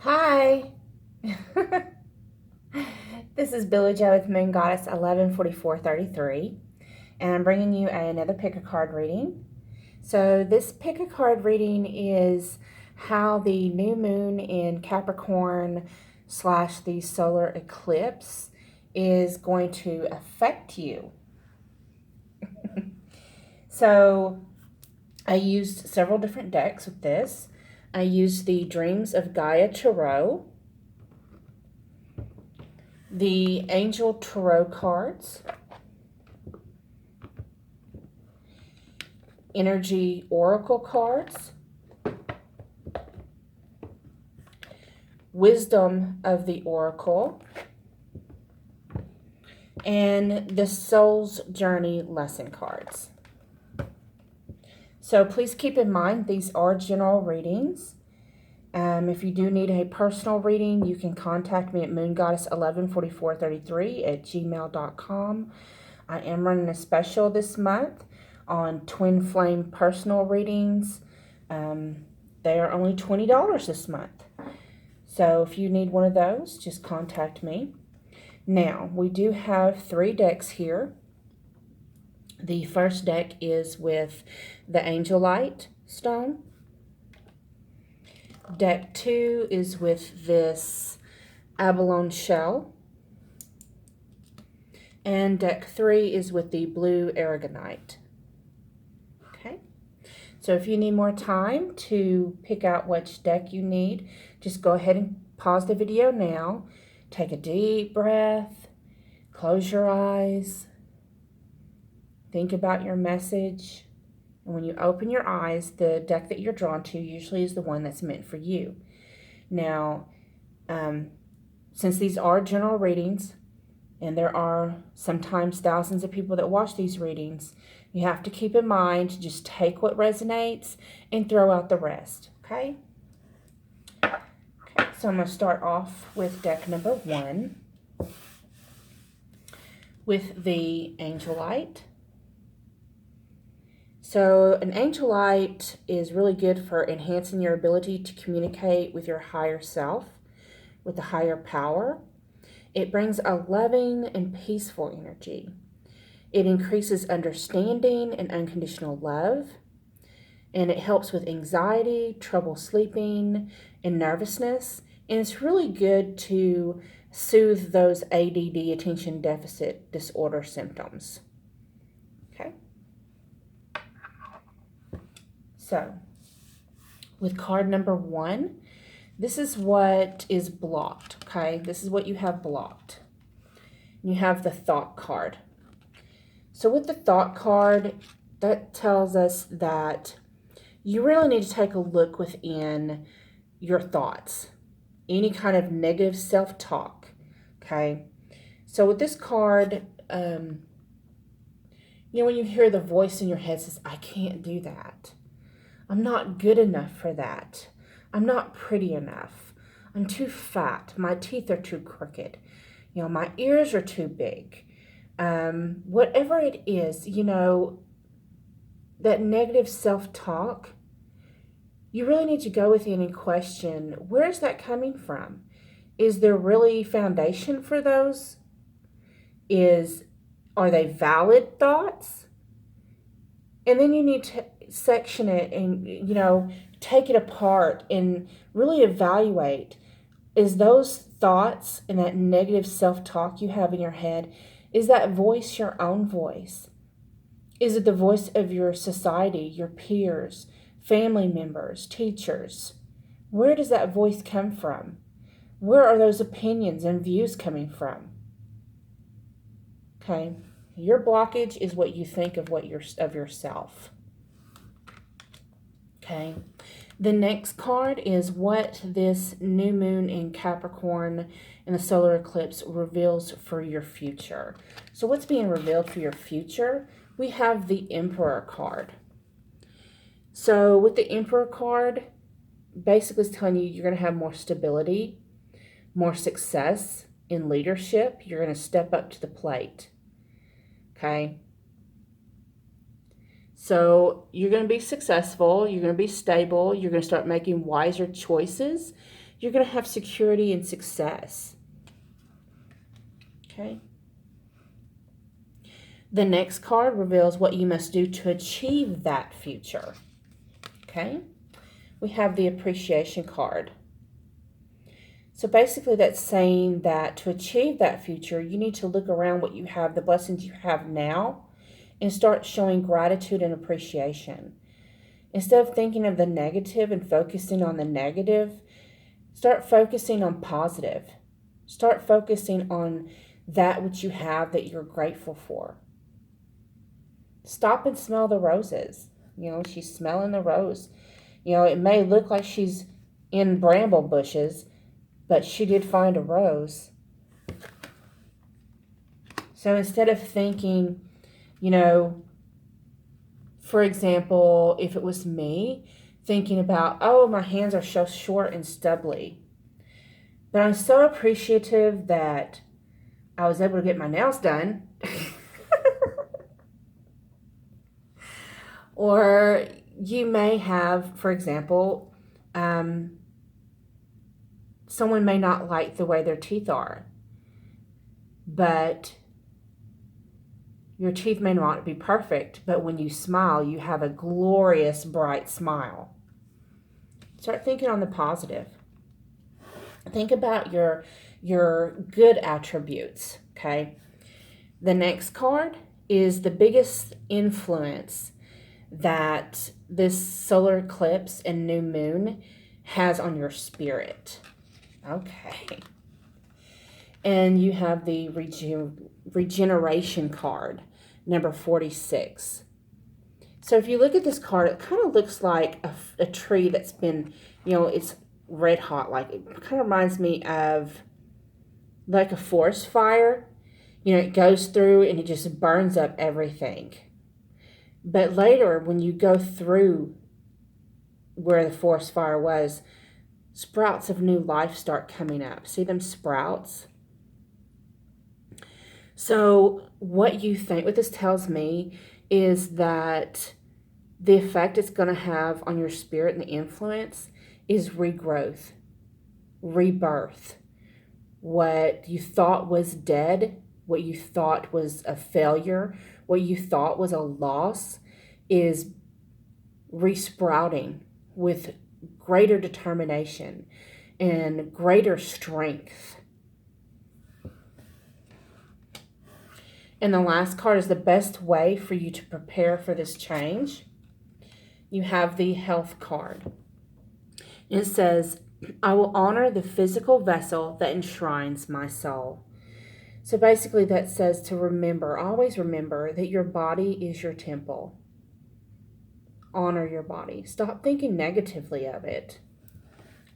Hi, this is Billy Joe with Moon Goddess 114433, and I'm bringing you another pick a card reading. So this pick a card reading is how the new moon in Capricorn / the solar eclipse is going to affect you. So I used several different decks with this. I used the Dreams of Gaia Tarot, the Angel Tarot cards, Energy Oracle cards, Wisdom of the Oracle, and the Soul's Journey lesson cards. So please keep in mind these are general readings. If you do need a personal reading, you can contact me at moongoddess114433@gmail.com. I am running a special this month on Twin Flame personal readings. They are only $20 this month. So if you need one of those, just contact me. Now, we do have 3 decks here. The first deck is with the Angelite stone. Deck 2 is with this abalone shell. And deck 3 is with the blue aragonite. Okay, so if you need more time to pick out which deck you need, just go ahead and pause the video now. Take a deep breath, close your eyes, think about your message, and when you open your eyes, the deck that you're drawn to usually is the one that's meant for you. Now, since these are general readings, and there are sometimes thousands of people that watch these readings, you have to keep in mind to just take what resonates and throw out the rest, okay? Okay, so I'm going to start off with deck number 1 with the Angelite. So an Angelite is really good for enhancing your ability to communicate with your higher self, with the higher power. It brings a loving and peaceful energy. It increases understanding and unconditional love, and it helps with anxiety, trouble sleeping, and nervousness. And it's really good to soothe those ADD, attention deficit disorder symptoms. Okay. So, with card number 1, this is what is blocked, okay? This is what you have blocked. You have the thought card. So with the thought card, that tells us that you really need to take a look within your thoughts. Any kind of negative self-talk, okay? So with this card, when you hear the voice in your head says, I can't do that. I'm not good enough for that. I'm not pretty enough. I'm too fat. My teeth are too crooked. My ears are too big. Whatever it is, that negative self-talk, you really need to go within and question, where is that coming from? Is there really foundation for those? Are they valid thoughts? And then you need to section it and, take it apart and really evaluate, is those thoughts and that negative self-talk you have in your head, is that voice your own voice? Is it the voice of your society, your peers, family members, teachers? Where does that voice come from? Where are those opinions and views coming from? Okay, your blockage is what you think of yourself. Okay, the next card is what this new moon in Capricorn and the solar eclipse reveals for your future. So what's being revealed for your future? We have the Emperor card. So with the Emperor card, basically it's telling you you're going to have more stability, more success in leadership. You're going to step up to the plate. Okay? So you're going to be successful, you're going to be stable, you're going to start making wiser choices, you're going to have security and success. Okay. The next card reveals what you must do to achieve that future. Okay. We have the appreciation card. So basically that's saying that to achieve that future, you need to look around what you have, the blessings you have now, and start showing gratitude and appreciation. Instead of thinking of the negative and focusing on the negative, start focusing on positive. Start focusing on that which you have that you're grateful for. Stop and smell the roses. She's smelling the rose. It may look like she's in bramble bushes, but she did find a rose. So instead of thinking, for example, if it was me, thinking about, oh, my hands are so short and stubbly. But I'm so appreciative that I was able to get my nails done. Or you may have, for example, someone may not like the way their teeth are, but your teeth may not be perfect, but when you smile, you have a glorious, bright smile. Start thinking on the positive. Think about your good attributes, okay? The next card is the biggest influence that this solar eclipse and new moon has on your spirit. Okay. And you have the regeneration card, number 46. So if you look at this card, it kind of looks like a tree that's been, it's red hot. Like, it kind of reminds me of like a forest fire. It goes through and it just burns up everything. But later, when you go through where the forest fire was, sprouts of new life start coming up. See them sprouts? So what this tells me is that the effect it's going to have on your spirit and the influence is regrowth, rebirth. What you thought was dead, what you thought was a failure, what you thought was a loss is resprouting with greater determination and greater strength. And the last card is the best way for you to prepare for this change. You have the health card. It says, I will honor the physical vessel that enshrines my soul. So basically that says to always remember that your body is your temple. Honor your body. Stop thinking negatively of it.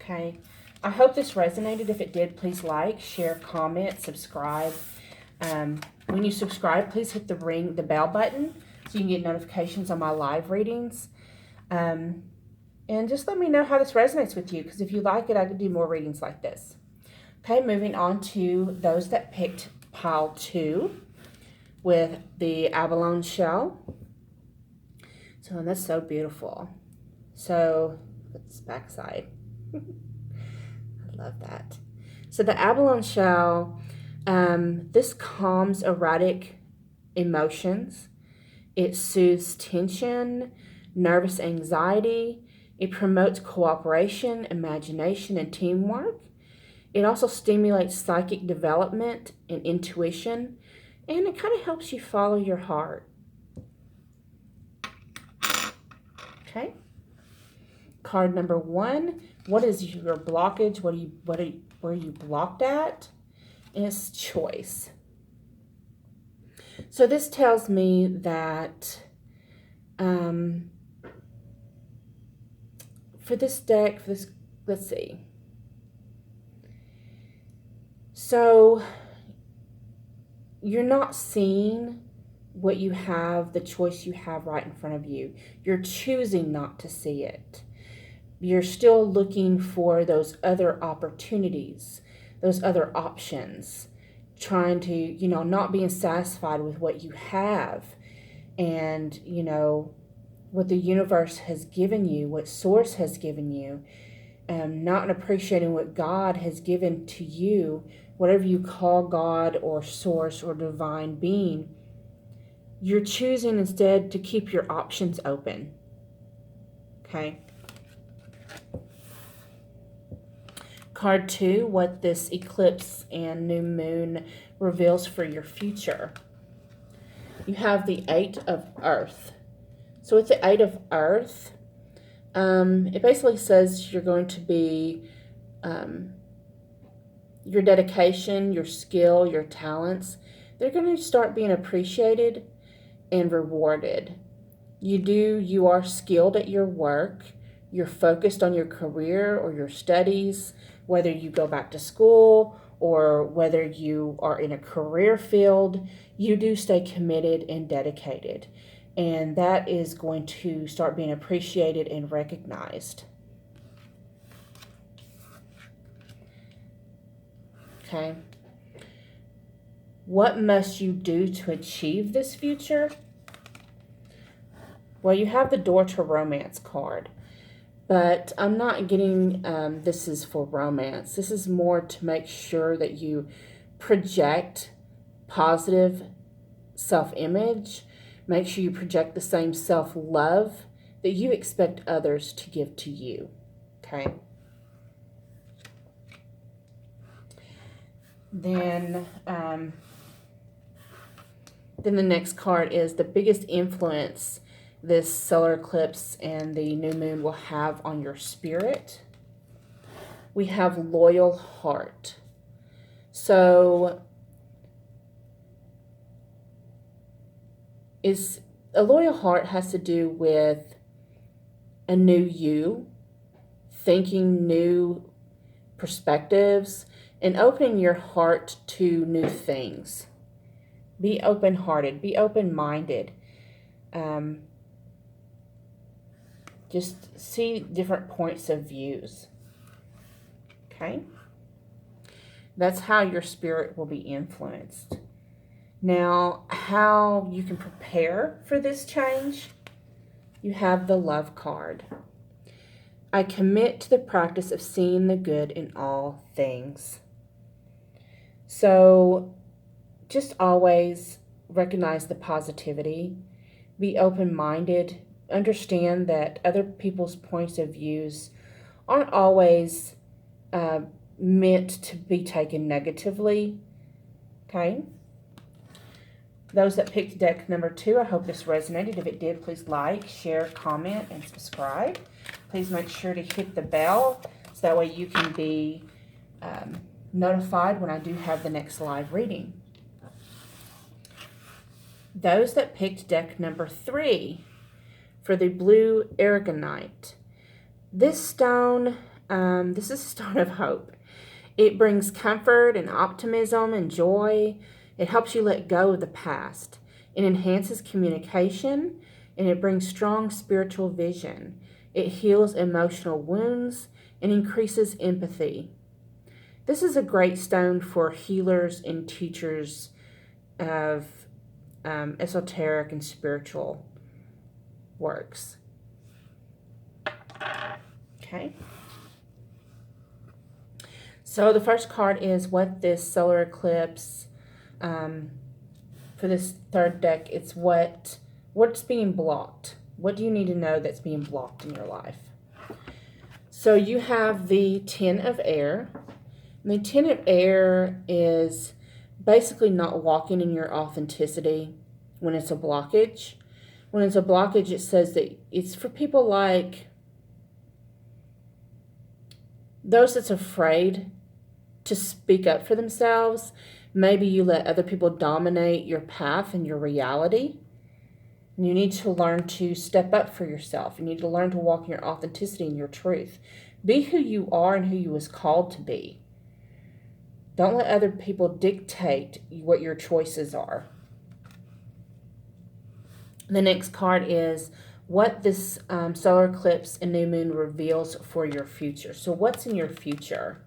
Okay. I hope this resonated. If it did, please like, share, comment, subscribe. When you subscribe, please hit the bell button so you can get notifications on my live readings. And just let me know how this resonates with you, because if you like it, I could do more readings like this. Okay, moving on to those that picked pile 2 with the abalone shell. So, and that's so beautiful. So, let's backside. I love that. So the abalone shell, this calms erratic emotions. It soothes tension, nervous anxiety. It promotes cooperation, imagination, and teamwork. It also stimulates psychic development and intuition, and it kind of helps you follow your heart. Okay. Card number 1. What is your blockage? Where are you blocked at? And it's choice. So this tells me that for this deck, let's see. So you're not seeing what you have, the choice you have right in front of you. You're choosing not to see it. You're still looking for those other opportunities, those other options, trying to, not being satisfied with what you have and, what the universe has given you, what source has given you. not appreciating what God has given to you, whatever you call God or source or divine being, you're choosing instead to keep your options open. Okay. Card 2, what this eclipse and new moon reveals for your future. You have the 8 of Earth. So with the 8 of Earth, it basically says you're going to be, your dedication, your skill, your talents, they're going to start being appreciated and rewarded. You are skilled at your work. You're focused on your career or your studies, whether you go back to school or whether you are in a career field, you do stay committed and dedicated. And that is going to start being appreciated and recognized. Okay. What must you do to achieve this future? Well, you have the Door to Romance card, but I'm not getting this is for romance. This is more to make sure that you project positive self-image. Make sure you project the same self-love that you expect others to give to you. Okay. Then the next card is the biggest influence this solar eclipse and the new moon will have on your spirit. We have loyal heart. So a loyal heart has to do with a new you, thinking new perspectives, and opening your heart to new things. Be open-hearted, be open-minded. Just see different points of views. Okay? That's how your spirit will be influenced. Now, how you can prepare for this change, you have the Love card. I commit to the practice of seeing the good in all things. So, just always recognize the positivity. Be open-minded. Understand that other people's points of views aren't always meant to be taken negatively. Okay? Those that picked deck number 2, I hope this resonated. If it did, please like, share, comment, and subscribe. Please make sure to hit the bell so that way you can be notified when I do have the next live reading. Those that picked deck number 3 for the blue aragonite. This stone, this is a stone of hope. It brings comfort and optimism and joy. It helps you let go of the past. It enhances communication, and it brings strong spiritual vision. It heals emotional wounds and increases empathy. This is a great stone for healers and teachers of esoteric and spiritual works. Okay. So the first card is what this solar eclipse, for this third deck, it's what's being blocked. What do you need to know that's being blocked in your life? So you have the 10 of air. And the 10 of air is basically not walking in your authenticity when it's a blockage. When it's a blockage, it says that it's for people like those that's afraid to speak up for themselves. Maybe you let other people dominate your path and your reality. And you need to learn to step up for yourself. You need to learn to walk in your authenticity and your truth. Be who you are and who you was called to be. Don't let other people dictate what your choices are. The next card is what this solar eclipse and new moon reveals for your future. So what's in your future?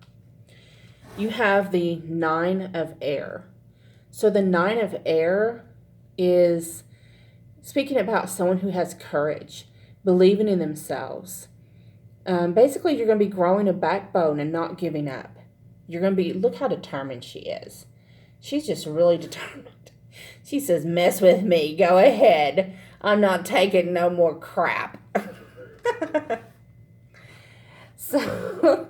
You have the 9 of air. So the 9 of air is speaking about someone who has courage, believing in themselves, Basically, you're going to be growing a backbone and not giving up. You're going to be, look how determined she is. She's just really determined. She says, mess with me, go ahead. I'm not taking no more crap. So,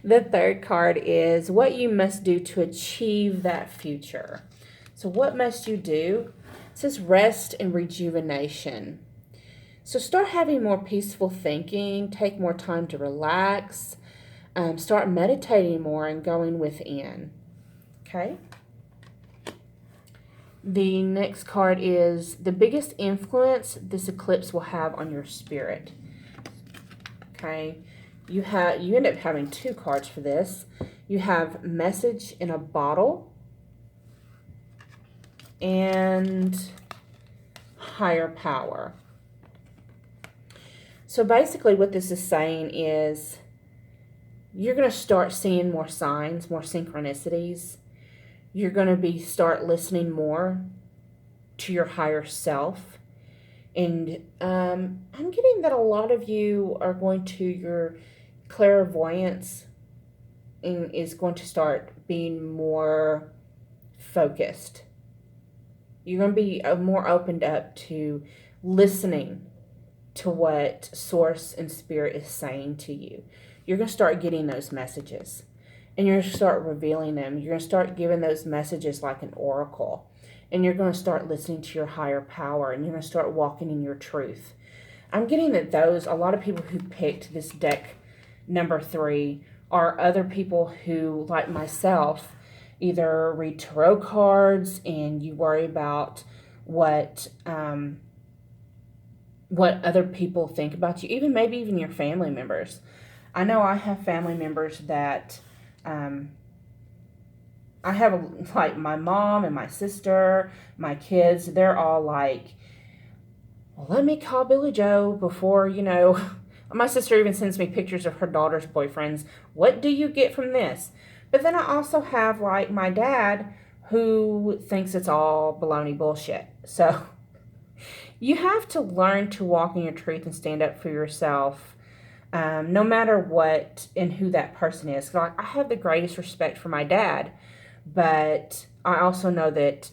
the third card is what you must do to achieve that future. So what must you do? It says rest and rejuvenation. So start having more peaceful thinking, take more time to relax, start meditating more and going within. Okay? The next card is the biggest influence this eclipse will have on your spirit. Okay? You end up having two cards for this. You have message in a bottle and higher power. So basically what this is saying is you're going to start seeing more signs, more synchronicities. You're going to start listening more to your higher self. And I'm getting that a lot of you are going to, your clairvoyance is going to start being more focused. You're going to be more opened up to listening to what Source and Spirit is saying to you. You're going to start getting those messages. And you're going to start revealing them. You're going to start giving those messages like an oracle. And you're going to start listening to your higher power. And you're going to start walking in your truth. I'm getting that a lot of people who picked this deck number 3 are other people who, like myself, either read tarot cards and you worry about what other people think about you, maybe even your family members. I know I have family members that I have, like my mom and my sister, my kids, they're all like, well, let me call Billy Joe before, my sister even sends me pictures of her daughter's boyfriends. What do you get from this? But then I also have like my dad who thinks it's all baloney bullshit. So you have to learn to walk in your truth and stand up for yourself, no matter what and who that person is. Like, I have the greatest respect for my dad, but I also know that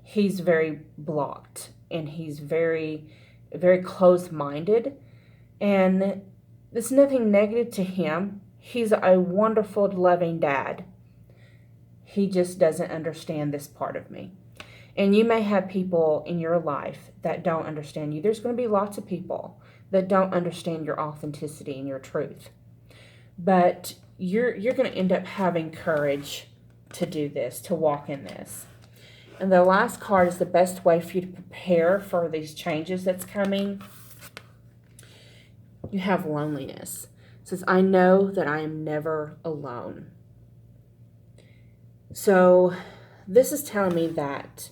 he's very blocked and he's very, very closed-minded. And there's nothing negative to him. He's a wonderful, loving dad. He just doesn't understand this part of me. And you may have people in your life that don't understand you. There's going to be lots of people that don't understand your authenticity and your truth. But you're going to end up having courage to do this, to walk in this. And the last card is the best way for you to prepare for these changes that's coming. You have loneliness. It says, I know that I am never alone. So this is telling me that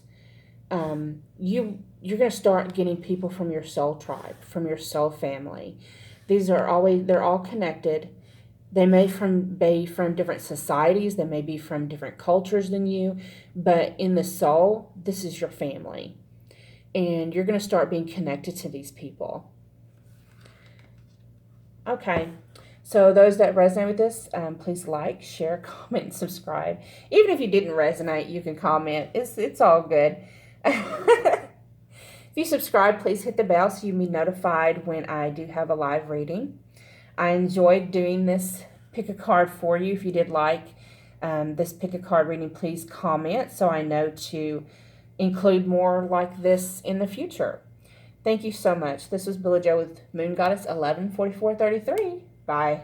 you're going to start getting people from your soul tribe, from your soul family. They're all connected. They may be from different societies. They may be from different cultures than you. But in the soul, this is your family. And you're going to start being connected to these people. Okay. So those that resonate with this, please like, share, comment, and subscribe. Even if you didn't resonate, you can comment. It's all good. If you subscribe, please hit the bell so you'll be notified when I do have a live reading. I enjoyed doing this pick a card for you. If you did like this pick a card reading, please comment so I know to include more like this in the future. Thank you so much. This was Billy Joe with Moon Goddess 114433. Bye.